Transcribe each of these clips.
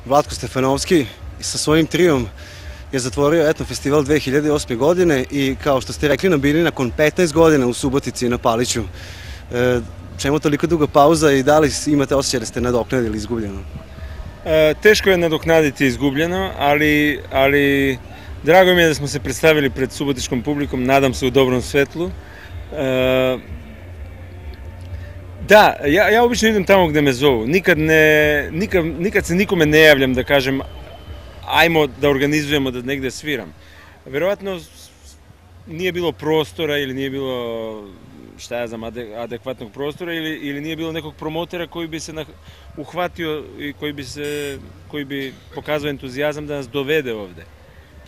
Vlatko Stefanovski sa svojim triom je zatvorio Etno festival 2008. godine i kao što ste rekli bili nakon 15 godina u Subotici na Paliću. Čemu toliko duga pauza i da li imate osjećaj da ste nadoknadili izgubljeno? Teško je nadoknaditi izgubljeno, ali drago mi je da smo se predstavili pred subotičkom publikom, nadam se u dobrom svetlu. Da, ja obično idem tamo gde me zovu. Nikad se nikome ne javljam da kažem ajmo da organizujemo da negde sviram. Verovatno nije bilo prostora ili nije bilo, šta ja znam, adekvatnog prostora ili nije bilo nekog promotera koji bi se uhvatio i koji bi pokazao entuzijazam da nas dovede ovde.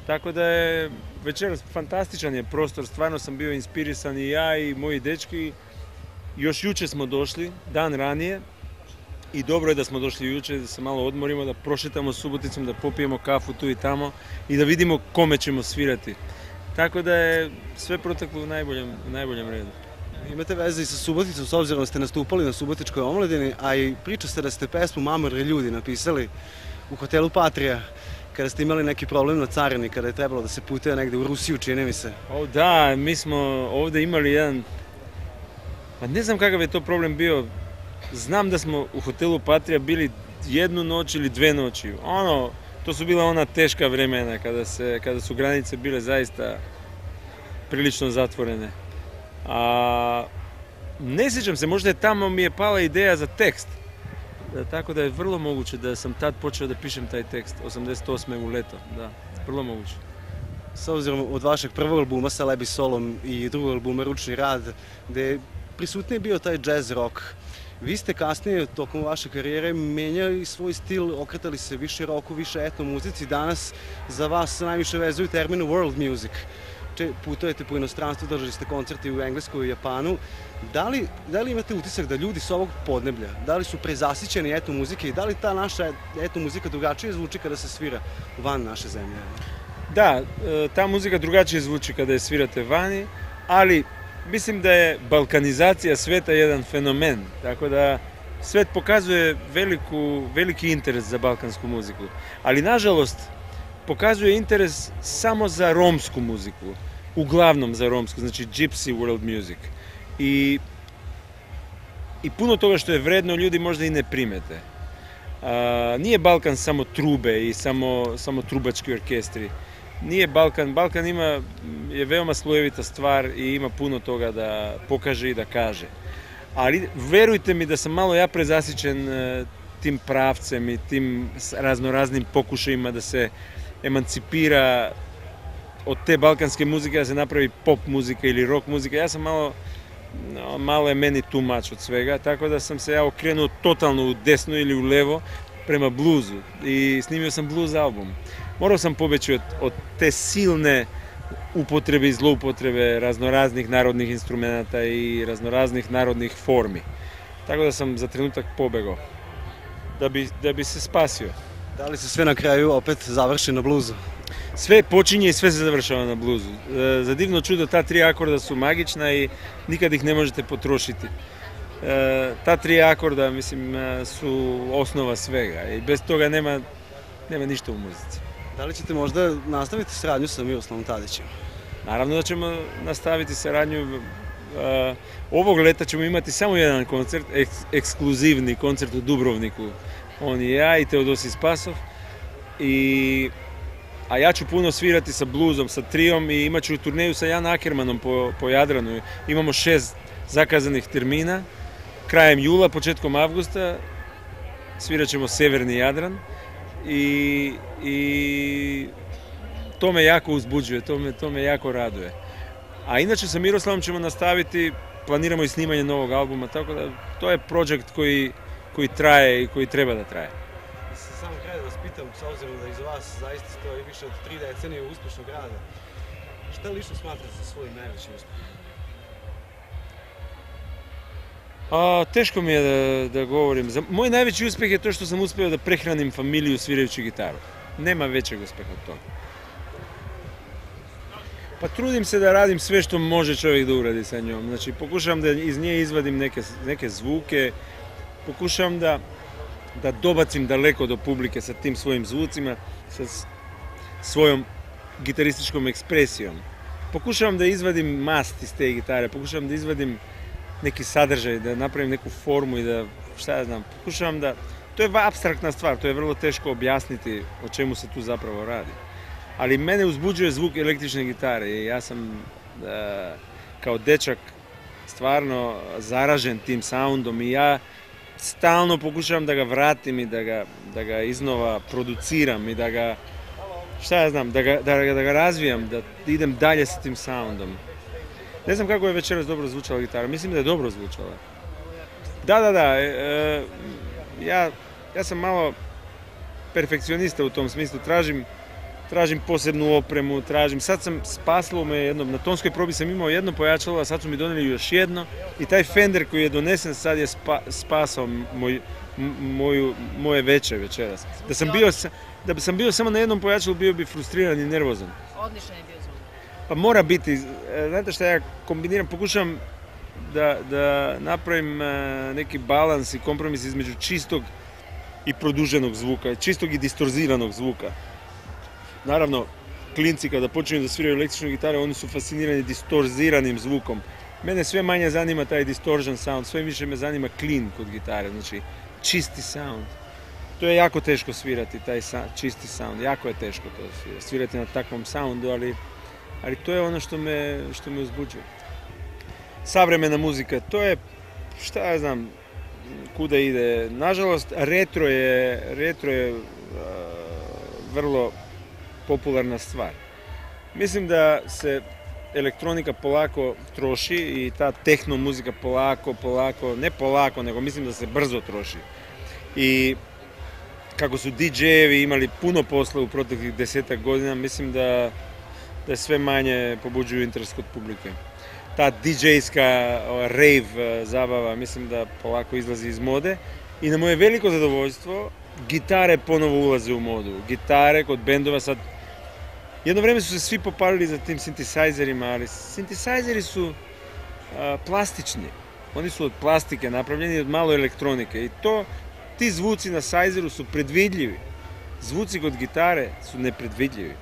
Tako da je večeras fantastičan je prostor, stvarno sam bio inspirisan i ja i moji dečki. Još juče smo došli, dan ranije, i dobro je da smo došli juče, da se malo odmorimo, da prošetamo Suboticom, da popijemo kafu tu i tamo i da vidimo kome ćemo svirati. Tako da je sve proteklo u najboljem redu. Imate veze i sa Suboticom, s obzirom da ste nastupali na Subotičkoj omladini, a i priča se da ste pesmu Mamre ljudi napisali u hotelu Patria, kada ste imali neki problem na carini, kada je trebalo da se putuje negde u Rusiju, čini mi se. Da, mi smo ovde imali jedan, pa ne znam kakav je to problem bio. Znam da smo u hotelu Patria bili jednu noć ili dve noći. To su bila ona teška vremena kada su granice bile zaista prilično zatvorene. Ne sjećam se, možda je tamo mi je pala ideja za tekst. Tako da je vrlo moguće da sam tad počeo da pišem taj tekst, 88. u leto, da, vrlo moguće. S obzirom od vašeg prvog albuma sa Lebi Solom i drugog albuma Ručni rad, gde je prisutniji bio taj jazz rock, vi ste kasnije, tokom vaše karijere, menjali svoj stil, okretali se više rocku, više etno muzici. Danas za vas najviše vezuju terminu world music. Putujete po inostranstvu, držali ste koncerti u Engleskoj i Japanu. Da li imate utisak da ljudi s ovog podneblja, da li su prezasićeni etno muzike i da li ta naša etno muzika drugačije zvuči kada se svira van naše zemlje? Da, ta muzika drugačije zvuči kada je svirate vani, ali mislim da je balkanizacija sveta jedan fenomen, tako da svet pokazuje veliki interes za balkansku muziku, ali nažalost pokazuje interes samo za romsku muziku, uglavnom za romsku, znači gypsy world music. I puno toga što je vredno ljudi možda i ne primete. Nije Balkan samo trube i samo trubački orkestri. Nije Balkan je veoma slojevita stvar i ima puno toga da pokaže i da kaže. Ali verujte mi da sam malo ja prezasićen tim pravcem i tim raznoraznim pokušajima da se emancipira od te balkanske muzike, da se napravi pop muzika ili rock muzika. Ja sam malo je meni too much od svega, tako da sam se ja okrenuo totalno u desno ili u levo prema bluzu i snimio sam blues album. Morao sam pobeći od te silne upotrebe i zloupotrebe raznoraznih narodnih instrumenta i raznoraznih narodnih formi. Tako da sam za trenutak pobegao, da bi se spasio. Da li se sve na kraju opet završi na bluzu? Sve počinje i sve se završava na bluzu. Za divno čudo ta tri akorda su magična i nikad ih ne možete potrošiti. Ta tri akorda, mislim, su osnova svega i bez toga nema ništa u muzici. Da li ćete možda nastaviti saradnju sa Miroslavom Tadićem? Naravno da ćemo nastaviti saradnju. Ovog leta ćemo imati samo jedan koncert, ekskluzivni koncert u Dubrovniku. On i ja i Teodosi Spasov. A ja ću puno svirati sa bluzom, sa triom i imat ću turneju sa Jan Akermanom po Jadranu. Imamo 6 zakazanih termina. Krajem jula, početkom avgusta svirat ćemo Severni Jadran i to me jako uzbuđuje, to me jako raduje. A inače sa Miroslavom ćemo nastaviti, planiramo i snimanje novog albuma, tako da to je projekt koji traje i koji treba da traje. Samo kraj da vas pitam, s obzirom da iz vas zaista stoji više od 3 decenije uspešnog rada, šta lično smatrate za svoj najveći uspeh? Teško mi je da govorim. Moj najveći uspeh je to što sam uspeo da prehranim familiju svirajući gitaru. Nema većeg uspeha od toga. Pa trudim se da radim sve što može čovjek da uradi sa njom. Znači, pokušavam da iz nje izvadim neke zvuke, pokušavam da da dobacim daleko do publike sa tim svojim zvucima, sa svojom gitarističkom ekspresijom. Pokušavam da izvadim mast iz te gitare, pokušavam da izvadim neki sadržaj, da napravim neku formu i da, šta ja znam, pokušavam da... To je apstraktna stvar, to je vrlo teško objasniti o čemu se tu zapravo radi. Ali mene uzbuđuje zvuk električne gitare i ja sam kao dečak stvarno zaražen tim soundom i ja stalno pokušavam da ga vratim i da ga iznova produciram i da ga, šta ja znam, da ga razvijam, da idem dalje sa tim soundom. Ne znam kako je večeras dobro zvučala gitara, mislim da je dobro zvučala. Da, ja sam malo perfekcionista u tom smislu, tražim posebnu opremu, sad sam spasilo me jednom, na tonskoj probi sam imao jedno pojačalo, a sad su mi donijeli još jedno i taj Fender koji je donesen sad je spasao moje večeras. Da sam bio samo na jednom pojačalu bio bi frustriran i nervozan. Odličan je bio zvuk. Pa mora biti, znate šta ja kombiniram, pokušavam da napravim neki balans i kompromis između čistog i produženog zvuka, čistog i distorziranog zvuka. Naravno, klinci kada počinju da sviraju električne gitare, oni su fascinirani distorziranim zvukom. Mene sve manje zanima taj distortion sound, sve više me zanima clean kod gitare, znači čisti sound. To je jako teško svirati, taj čisti sound, jako je teško to svirati na takvom soundu, ali to je ono što me uzbuđuje. Savremena muzika, to je, šta ja znam, kuda ide. Nažalost, retro je vrlo popularna stvar. Mislim da se elektronika polako troši i ta tehno muzika polako, ne polako, nego mislim da se brzo troši. I kako su DJ-evi imali puno posla u proteklih 10 godina, mislim da sve manje pobuđuju interes kod publike. Ta DJ-ska rave zabava, mislim da polako izlazi iz mode i na moje veliko zadovoljstvo gitare ponovo ulaze u modu. Gitare kod bendova sad... Jedno vrijeme su se svi popalili za tim synthesizerima, ali synthesizeri su plastični. Oni su od plastike napravljeni, od malo elektronike i ti zvuci na sajzeru su predvidljivi. Zvuci kod gitare su nepredvidljivi.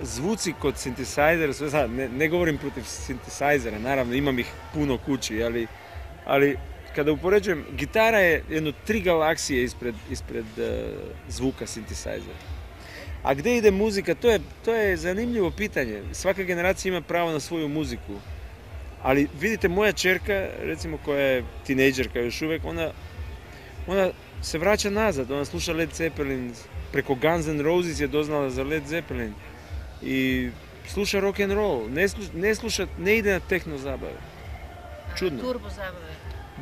Zvuci kod synthesizera, ne govorim protiv synthesizera, naravno imam ih puno kući, ali kada upoređujem, gitara je jedno 3 galaksije ispred zvuka synthesizera. A gdje ide muzika, to je zanimljivo pitanje. Svaka generacija ima pravo na svoju muziku. Ali vidite, moja čerka, recimo koja je tinejdžerka još uvijek, ona se vraća nazad, ona sluša Led Zeppelin, preko Guns N' Roses je doznala za Led Zeppelin i sluša rock and roll, ne ide na tehno zabave. Čudno. Turbo zabave.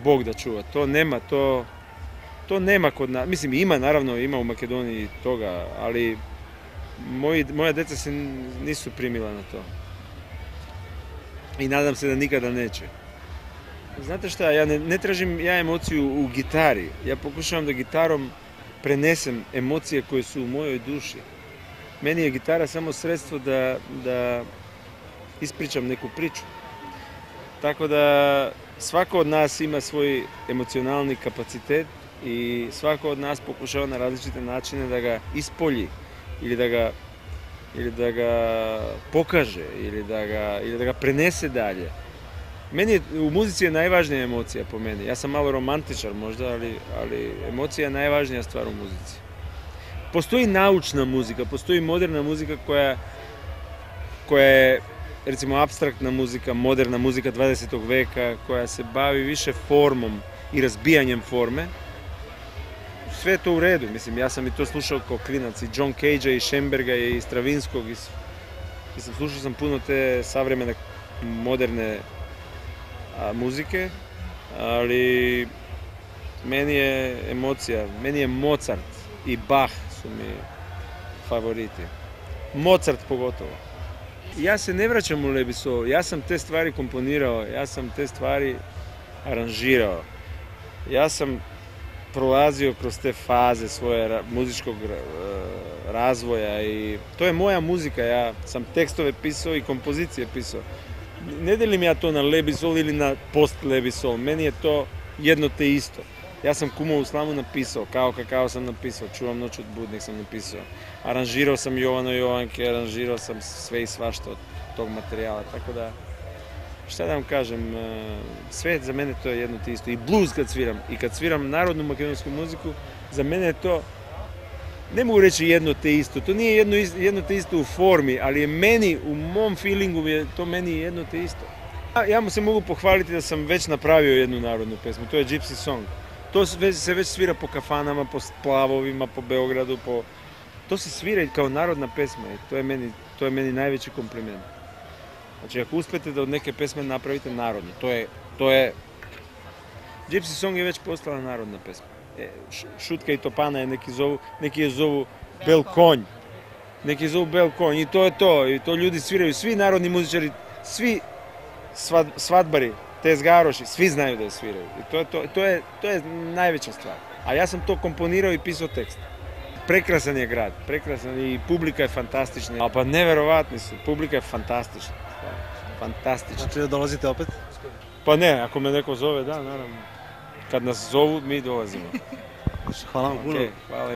Bog da čuva, to nema kod nas, mislim ima u Makedoniji toga, ali moja djeca se nisu primila na to. I nadam se da nikada neće. Znate šta, ja ne tražim emociju u gitari, ja pokušavam da gitarom prenesem emocije koje su u mojoj duši. Meni je gitara samo sredstvo da ispričam neku priču. Tako da svako od nas ima svoj emocionalni kapacitet i svako od nas pokušava na različite načine da ga ispolji ili da ga pokaže ili da ga prenese dalje. U muzici je najvažnija emocija po meni. Ja sam malo romantičar možda, ali emocija je najvažnija stvar u muzici. Postoji naučna muzika, postoji moderna muzika koja je, recimo, apstraktna muzika, moderna muzika 20. veka, koja se bavi više formom i razbijanjem forme. Sve je to u redu, mislim, ja sam i to slušao kao klinac, i John Cagea, i Schoenberga, i Stravinskog, slušao sam puno te savremene, moderne muzike, ali meni je emocija, meni je Mozart i Bach su mi favoriti. Mozart pogotovo. Ja se ne vraćam u Lebisol, ja sam te stvari komponirao, ja sam te stvari aranžirao. Ja sam prolazio kroz te faze svoje muzičkog razvoja i to je moja muzika, ja sam tekstove pisao i kompozicije pisao. Ne delim ja to na Lebisol ili na post Lebisol, meni je to jedno te isto. Ja sam Kumovu slamu napisao, Kao kakao sam napisao, Čuvam noć od budnih sam napisao. Aranžirao sam Jovano Jovanke, aranžirao sam sve i svašta od tog materijala, tako da, šta da vam kažem, sve za mene to je jedno te isto. I blues kad sviram, i kad sviram narodnu makedonsku muziku, za mene je to, ne mogu reći jedno te isto, to nije jedno te isto u formi, ali je meni, u mom feelingu je to meni jedno te isto. Ja mu se mogu pohvaliti da sam već napravio jednu narodnu pesmu, to je Gypsy Song. To se već svira po kafanama, po splavovima, po Beogradu, to se svira kao narodna pesma i to je meni najveći kompliment. Znači, ako uspete da od neke pesme napravite narodnu, to je... Gypsy Song je već postala narodna pesma. Šutka i Topana je neki je zovu Bel konj. Neki je zovu Bel konj i to je to. I to ljudi sviraju, svi narodni muzičari, svi svadbari, tezgaroši, svi znaju da je sviraju. I to je najveća stvar. A ja sam to komponirao i pisao tekst. Prekrasan je grad, prekrasan i publika je fantastična. A pa neverovatni su, publika je fantastična. Fantastična. Znači da dolazite opet? Pa ne, ako me neko zove, da, naravno. Kad nas zovu, mi dolazimo. Hvala vam puno. Hvala.